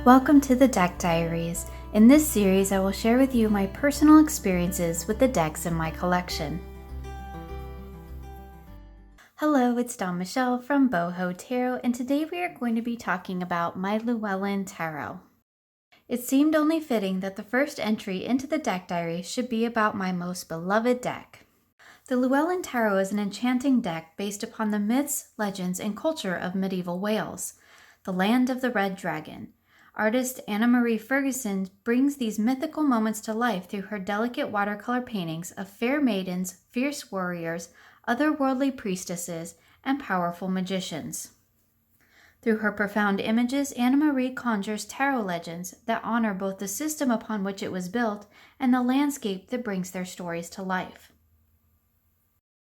Welcome to the Deck Diaries. In this series, I will share with you my personal experiences with the decks in my collection. Hello, it's Dawn Michelle from Boho Tarot, and today we are going to be talking about my Llewellyn Tarot. It seemed only fitting that the first entry into the Deck Diary should be about my most beloved deck. The Llewellyn Tarot is an enchanting deck based upon the myths, legends, and culture of medieval Wales, the land of the Red Dragon. Artist Anna Marie Ferguson brings these mythical moments to life through her delicate watercolor paintings of fair maidens, fierce warriors, otherworldly priestesses, and powerful magicians. Through her profound images, Anna Marie conjures tarot legends that honor both the system upon which it was built and the landscape that brings their stories to life.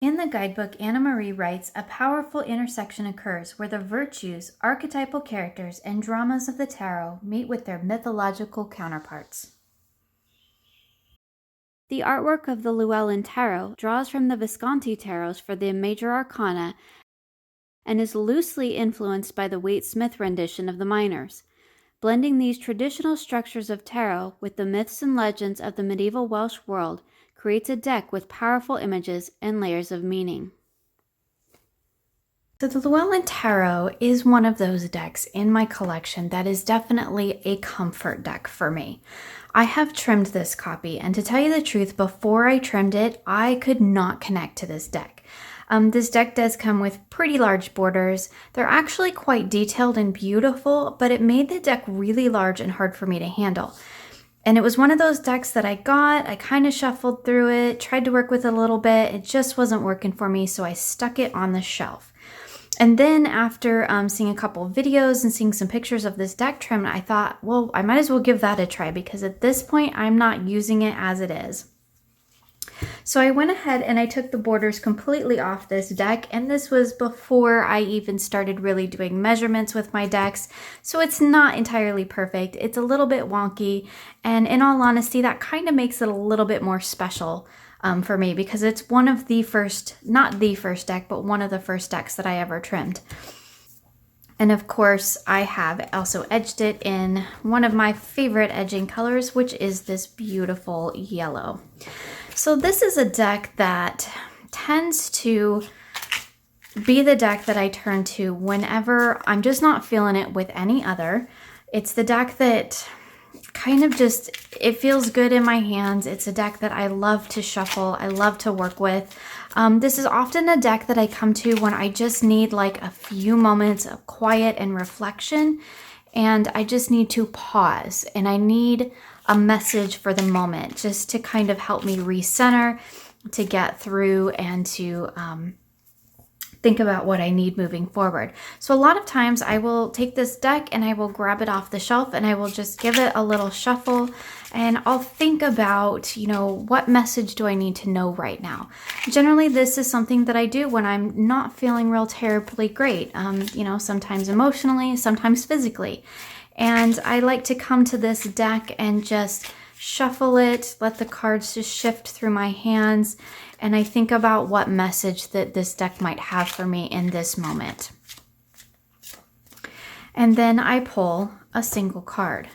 In the guidebook, Anna Marie writes, a powerful intersection occurs where the virtues, archetypal characters, and dramas of the tarot meet with their mythological counterparts. The artwork of the Llewellyn Tarot draws from the Visconti tarots for the major arcana and is loosely influenced by the Waite-Smith rendition of the minors. Blending these traditional structures of tarot with the myths and legends of the medieval Welsh world creates a deck with powerful images and layers of meaning. So the Llewellyn Tarot is one of those decks in my collection that is definitely a comfort deck for me. I have trimmed this copy, and to tell you the truth, before I trimmed it, I could not connect to this deck. This deck does come with pretty large borders. They're actually quite detailed and beautiful, but it made the deck really large and hard for me to handle. And it was one of those decks that I got, I kind of shuffled through it, tried to work with it a little bit, it just wasn't working for me, so I stuck it on the shelf. And then after seeing a couple of videos and seeing some pictures of this deck trim, I thought, well, I might as well give that a try because at this point, I'm not using it as it is. So I went ahead and I took the borders completely off this deck, and this was before I even started really doing measurements with my decks, so it's not entirely perfect. It's a little bit wonky, and in all honesty, that kind of makes it a little bit more special for me because it's one of the first, not the first deck, but one of the first decks that I ever trimmed. And of course, I have also edged it in one of my favorite edging colors, which is this beautiful yellow. So this is a deck that tends to be the deck that I turn to whenever I'm just not feeling it with any other. It's the deck that kind of just, it feels good in my hands. It's a deck that I love to shuffle. I love to work with. This is often a deck that I come to when I just need like a few moments of quiet and reflection, and I just need to pause, and I need a message for the moment just to kind of help me recenter, to get through, and to think about what I need moving forward. So a lot of times I will take this deck and I will grab it off the shelf and I will just give it a little shuffle, and I'll think about, what message do I need to know right now? Generally, this is something that I do when I'm not feeling real terribly great, sometimes emotionally, sometimes physically. And I like to come to this deck and just shuffle it, let the cards just shift through my hands, and I think about what message that this deck might have for me in this moment. And then I pull a single card.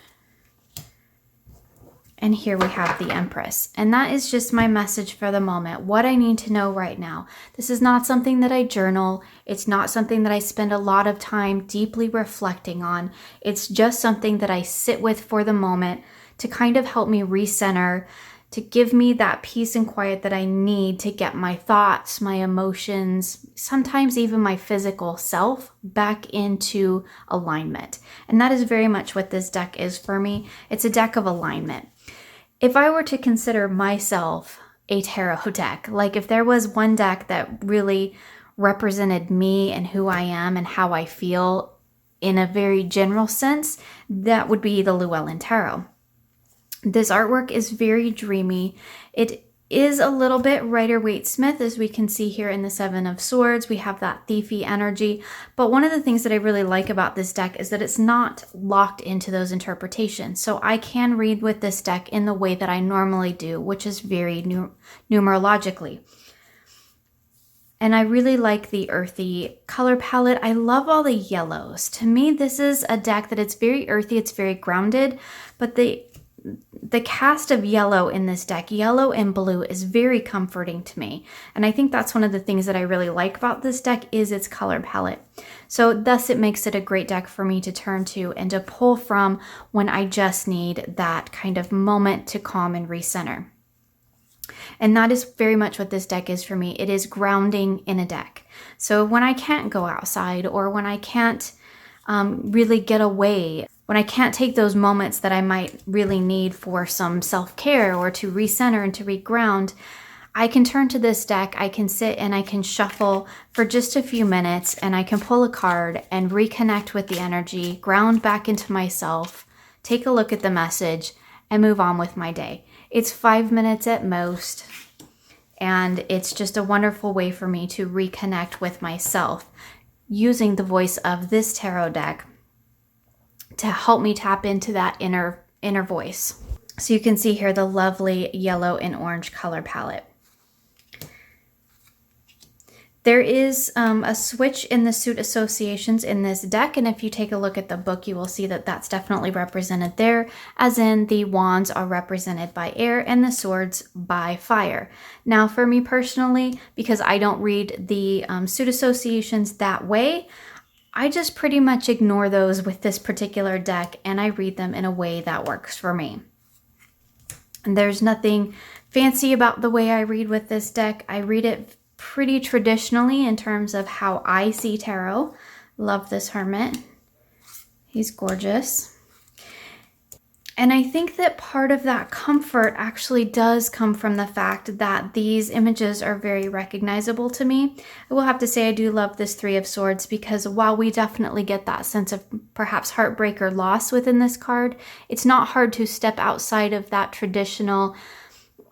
And here we have the Empress. And that is just my message for the moment, what I need to know right now. This is not something that I journal. It's not something that I spend a lot of time deeply reflecting on. It's just something that I sit with for the moment to kind of help me recenter, to give me that peace and quiet that I need to get my thoughts, my emotions, sometimes even my physical self back into alignment. And that is very much what this deck is for me. It's a deck of alignment. If I were to consider myself a tarot deck, like if there was one deck that really represented me and who I am and how I feel in a very general sense, that would be the Llewellyn Tarot. This artwork is very dreamy. It is a little bit Rider-Waite-Smith, as we can see here in the Seven of Swords. We have that thiefy energy. But one of the things that I really like about this deck is that it's not locked into those interpretations. So I can read with this deck in the way that I normally do, which is very numerologically. And I really like the earthy color palette. I love all the yellows. To me, this is a deck that it's very earthy, it's very grounded, but the cast of yellow in this deck, yellow and blue, is very comforting to me. And I think that's one of the things that I really like about this deck is its color palette. So thus it makes it a great deck for me to turn to and to pull from when I just need that kind of moment to calm and recenter. And that is very much what this deck is for me. It is grounding in a deck. So when I can't go outside, or when I can't really get away, when I can't take those moments that I might really need for some self-care or to recenter and to reground, I can turn to this deck. I can sit and I can shuffle for just a few minutes, and I can pull a card and reconnect with the energy, ground back into myself, take a look at the message, and move on with my day. It's 5 minutes at most, and it's just a wonderful way for me to reconnect with myself using the voice of this tarot deck to help me tap into that inner voice. So you can see here the lovely yellow and orange color palette. There is a switch in the suit associations in this deck, and if you take a look at the book, you will see that that's definitely represented there, as in the wands are represented by air and the swords by fire. Now, for me personally, because I don't read the suit associations that way, I just pretty much ignore those with this particular deck, and I read them in a way that works for me. And there's nothing fancy about the way I read with this deck. I read it pretty traditionally in terms of how I see tarot. Love this hermit. He's gorgeous. And I think that part of that comfort actually does come from the fact that these images are very recognizable to me. I will have to say I do love this Three of Swords, because while we definitely get that sense of perhaps heartbreak or loss within this card, it's not hard to step outside of that traditional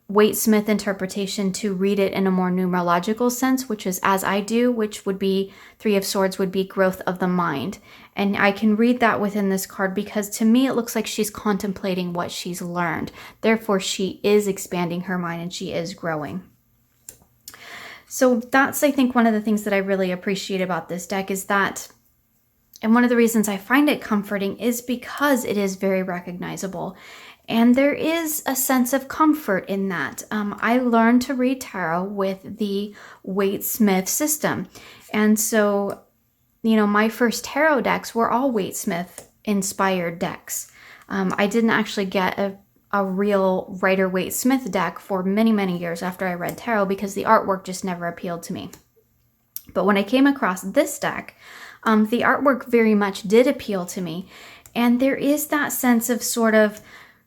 Waite-Smith interpretation to read it in a more numerological sense, which is as I do, which would be Three of Swords would be growth of the mind. And I can read that within this card because to me it looks like she's contemplating what she's learned. Therefore, she is expanding her mind and she is growing. So that's, I think, one of the things that I really appreciate about this deck is that, and one of the reasons I find it comforting is because it is very recognizable. And there is a sense of comfort in that. I learned to read tarot with the Waite-Smith system. And so, you know, my first tarot decks were all Waite-Smith inspired decks. I didn't actually get a real Rider-Waite-Smith deck for many, many years after I read tarot because the artwork just never appealed to me. But when I came across this deck, the artwork very much did appeal to me. And there is that sense of sort of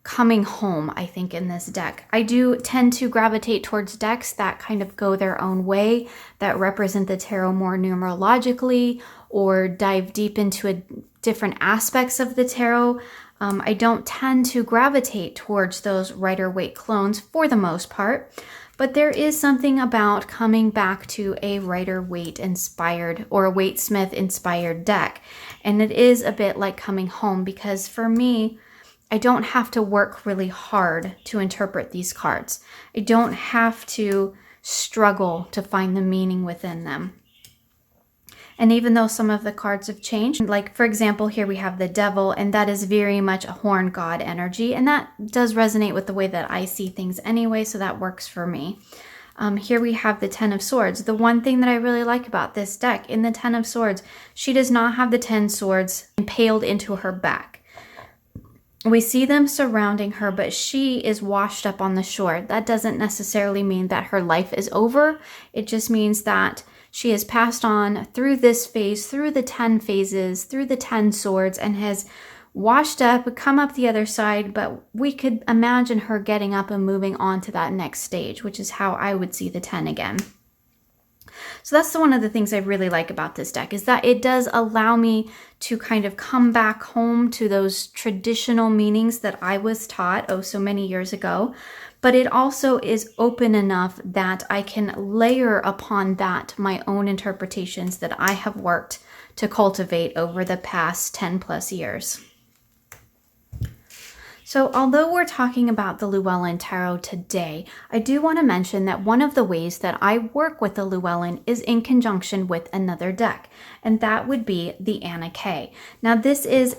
coming home, I think, in this deck. I do tend to gravitate towards decks that kind of go their own way, that represent the tarot more numerologically or dive deep into different aspects of the tarot. I don't tend to gravitate towards those Rider-Waite clones for the most part, but there is something about coming back to a Rider-Waite inspired or a Waite-Smith inspired deck. And it is a bit like coming home because for me, I don't have to work really hard to interpret these cards. I don't have to struggle to find the meaning within them. And even though some of the cards have changed, like for example, here we have the Devil, and that is very much a horn god energy. And that does resonate with the way that I see things anyway, so that works for me. Here we have the Ten of Swords. The one thing that I really like about this deck, in the Ten of Swords, she does not have the 10 swords impaled into her back. We see them surrounding her, but she is washed up on the shore. That doesn't necessarily mean that her life is over. It just means that she has passed on through this phase, through the 10 phases, through the 10 swords, and has washed up, come up the other side, but we could imagine her getting up and moving on to that next stage, which is how I would see the 10 again. So that's one of the things I really like about this deck, is that it does allow me to kind of come back home to those traditional meanings that I was taught so many years ago. But it also is open enough that I can layer upon that my own interpretations that I have worked to cultivate over the past 10 plus years. So although we're talking about the Llewellyn Tarot today, I do want to mention that one of the ways that I work with the Llewellyn is in conjunction with another deck, and that would be the Anna K. Now this is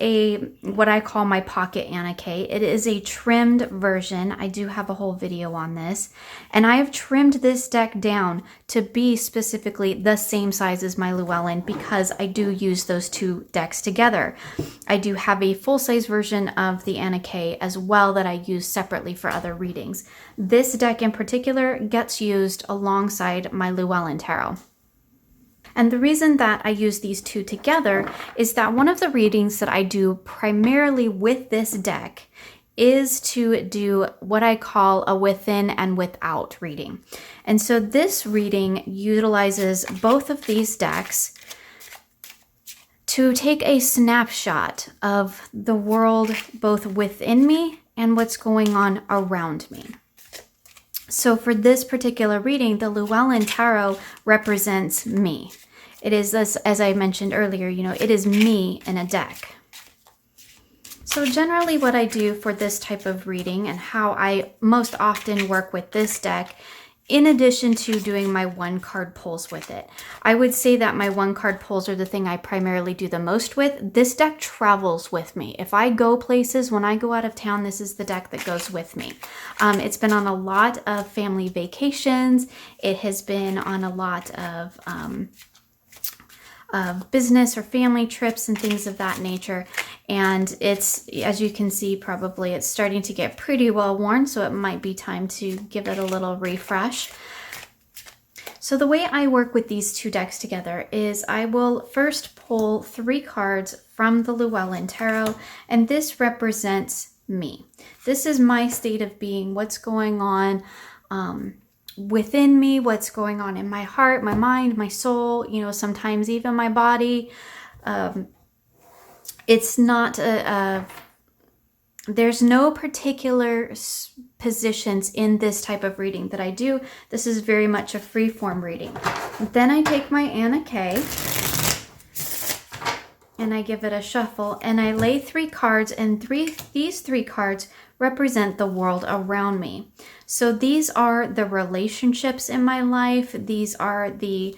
what I call my pocket Anna K. It is a trimmed version. I do have a whole video on this, and I have trimmed this deck down to be specifically the same size as my Llewellyn because I do use those two decks together. I do have a full-size version of the Anna K as well that I use separately for other readings. This deck in particular gets used alongside my Llewellyn Tarot. And the reason that I use these two together is that one of the readings that I do primarily with this deck is to do what I call a within and without reading. And so this reading utilizes both of these decks to take a snapshot of the world both within me and what's going on around me. So for this particular reading, the Llewellyn Tarot represents me. It is, as I mentioned earlier, it is me in a deck. So generally what I do for this type of reading and how I most often work with this deck, in addition to doing my one card pulls with it, I would say that my one card pulls are the thing I primarily do the most with. This deck travels with me. If I go places, when I go out of town, this is the deck that goes with me. It's been on a lot of family vacations. It has been on a lot of business or family trips and things of that nature. And it's, as you can see, probably it's starting to get pretty well worn, so it might be time to give it a little refresh. So the way I work with these two decks together is I will first pull 3 cards from the Llewellyn Tarot, and this represents me. This is my state of being, what's going on within me, what's going on in my heart, my mind, my soul, sometimes even my body. It's not there's no particular positions in this type of reading that I do. This is very much a free form reading. Then I take my Anna K and I give it a shuffle and I lay 3 cards, and these 3 cards represent the world around me. So these are the relationships in my life. These are the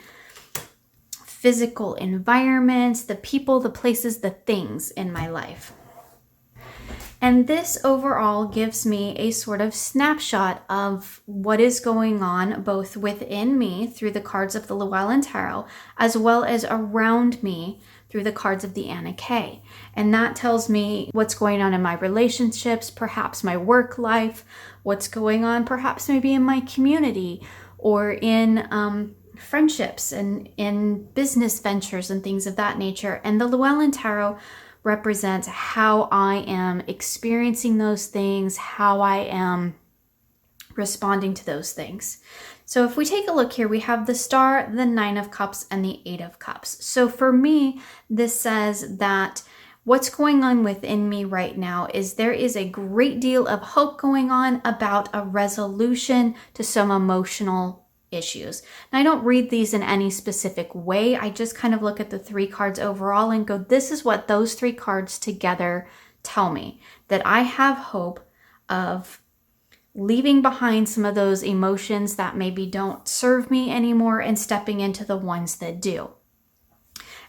physical environments, the people, the places, the things in my life. And this overall gives me a sort of snapshot of what is going on both within me through the cards of the Llewellyn Tarot, as well as around me through the cards of the Anna K. And that tells me what's going on in my relationships, perhaps my work life, what's going on perhaps maybe in my community or in friendships and in business ventures and things of that nature. And the Llewellyn Tarot represents how I am experiencing those things, how I am responding to those things. So if we take a look here, we have the Star, the 9 of Cups, and the 8 of Cups. So for me, this says that what's going on within me right now is there is a great deal of hope going on about a resolution to some emotional issues. Now, I don't read these in any specific way. I just kind of look at the 3 cards overall and go, this is what those 3 cards together tell me, that I have hope of leaving behind some of those emotions that maybe don't serve me anymore and stepping into the ones that do.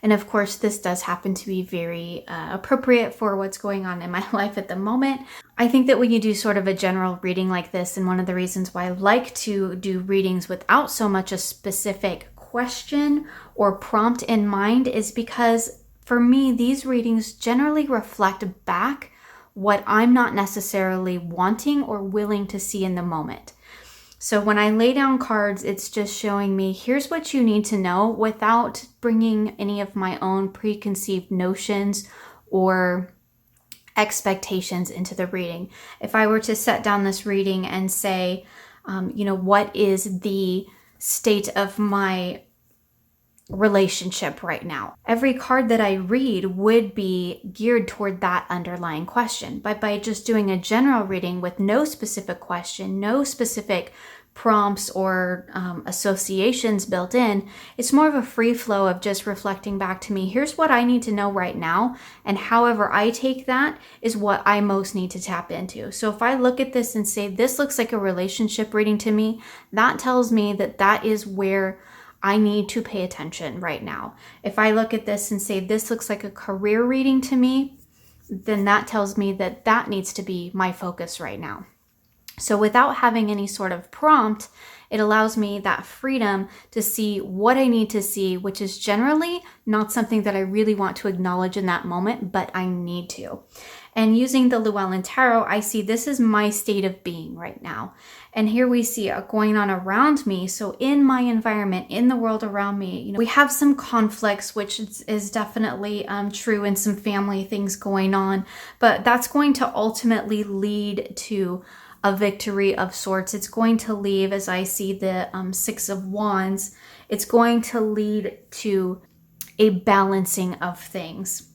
And of course, this does happen to be very appropriate for what's going on in my life at the moment. I think that when you do sort of a general reading like this, and one of the reasons why I like to do readings without so much a specific question or prompt in mind is because for me, these readings generally reflect back what I'm not necessarily wanting or willing to see in the moment. So when I lay down cards, it's just showing me, here's what you need to know without bringing any of my own preconceived notions or expectations into the reading. If I were to set down this reading and say, what is the state of my relationship right now? Every card that I read would be geared toward that underlying question. But by just doing a general reading with no specific question, no specific prompts or associations built in. It's more of a free flow of just reflecting back to me, here's what I need to know right now, and however I take that is what I most need to tap into. So if I look at this and say, this looks like a relationship reading to me, that tells me that that is where I need to pay attention right now. If I look at this and say, this looks like a career reading to me, then that tells me that that needs to be my focus right now. So without having any sort of prompt, it allows me that freedom to see what I need to see, which is generally not something that I really want to acknowledge in that moment, but I need to. And using the Llewellyn Tarot, I see this is my state of being right now. And here we see it going on around me. So in my environment, in the world around me, we have some conflicts, which is definitely true, and some family things going on. But that's going to ultimately lead to a victory of sorts. It's going to lead, as I see the Six of Wands, it's going to lead to a balancing of things.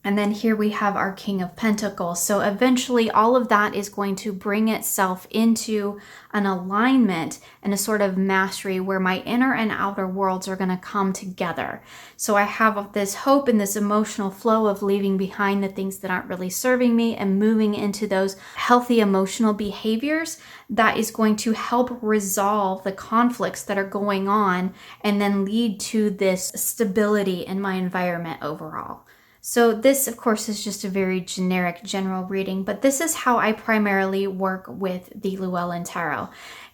And then here we have our King of Pentacles. So eventually all of that is going to bring itself into an alignment and a sort of mastery where my inner and outer worlds are going to come together. So I have this hope and this emotional flow of leaving behind the things that aren't really serving me and moving into those healthy emotional behaviors that is going to help resolve the conflicts that are going on and then lead to this stability in my environment overall. So this, of course, is just a very generic general reading, but this is how I primarily work with the Llewellyn Tarot.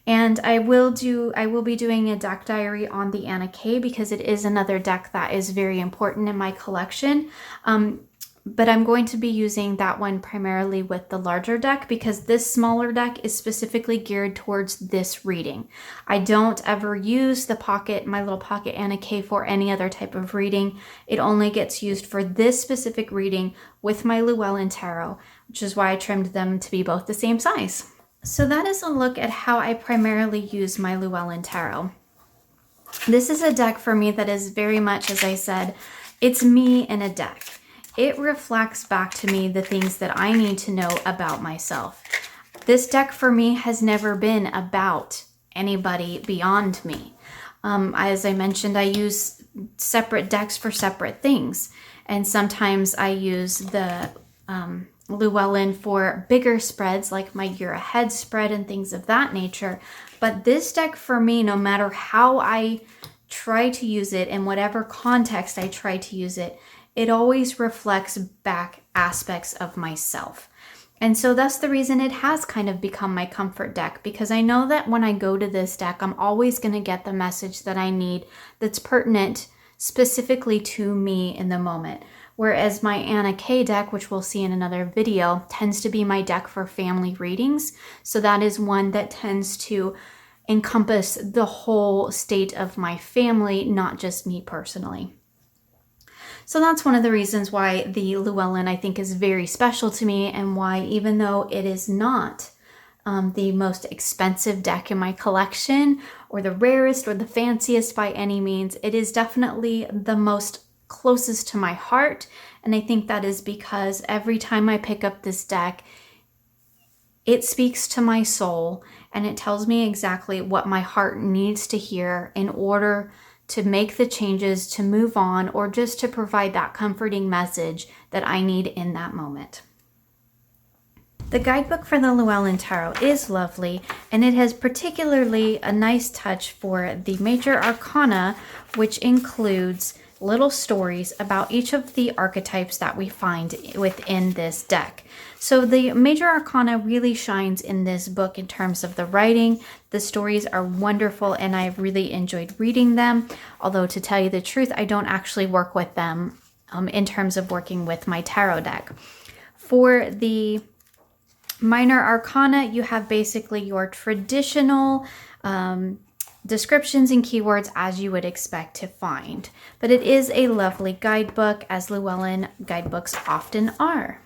And I will be doing a deck diary on the Anna Kay because it is another deck that is very important in my collection. But I'm going to be using that one primarily with the larger deck because this smaller deck is specifically geared towards this reading. I don't ever use my little pocket Anna Kay for any other type of reading. It only gets used for this specific reading with my Llewellyn Tarot, which is why I trimmed them to be both the same size. So that is a look at how I primarily use my Llewellyn Tarot. This is a deck for me that is very much, as I said, it's me in a deck. It reflects back to me the things that I need to know about myself. This deck for me has never been about anybody beyond me. As I mentioned, I use separate decks for separate things. And sometimes I use the Llewellyn for bigger spreads like my year ahead spread and things of that nature. But this deck for me, no matter how I try to use it, in whatever context I try to use it, it always reflects back aspects of myself. And so that's the reason it has kind of become my comfort deck, because I know that when I go to this deck, I'm always going to get the message that I need that's pertinent specifically to me in the moment. Whereas my Anna Kay deck, which we'll see in another video, tends to be my deck for family readings. So that is one that tends to encompass the whole state of my family, not just me personally. So that's one of the reasons why the Llewellyn, I think, is very special to me, and why, even though it is not the most expensive deck in my collection or the rarest or the fanciest by any means, it is definitely the most closest to my heart. And I think that is because every time I pick up this deck, it speaks to my soul and it tells me exactly what my heart needs to hear in order to make the changes, to move on, or just to provide that comforting message that I need in that moment. The guidebook for the Llewellyn Tarot is lovely, and it has particularly a nice touch for the major arcana, which includes little stories about each of the archetypes that we find within this deck. So the major arcana really shines in this book in terms of the writing. The stories are wonderful and I've really enjoyed reading them. Although, to tell you the truth, I don't actually work with them in terms of working with my tarot deck. For the minor arcana, you have basically your traditional descriptions and keywords as you would expect to find. But it is a lovely guidebook, as Llewellyn guidebooks often are.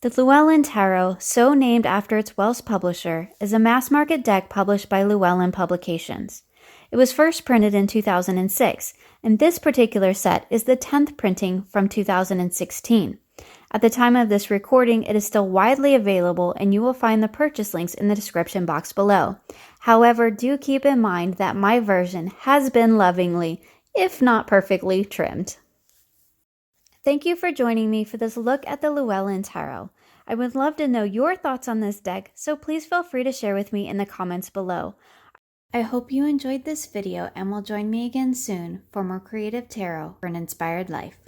The Llewellyn Tarot, so named after its Welsh publisher, is a mass-market deck published by Llewellyn Publications. It was first printed in 2006, and this particular set is the 10th printing from 2016. At the time of this recording, it is still widely available, and you will find the purchase links in the description box below. However, do keep in mind that my version has been lovingly, if not perfectly, trimmed. Thank you for joining me for this look at the Llewellyn Tarot. I would love to know your thoughts on this deck, so please feel free to share with me in the comments below. I hope you enjoyed this video and will join me again soon for more creative tarot for an inspired life.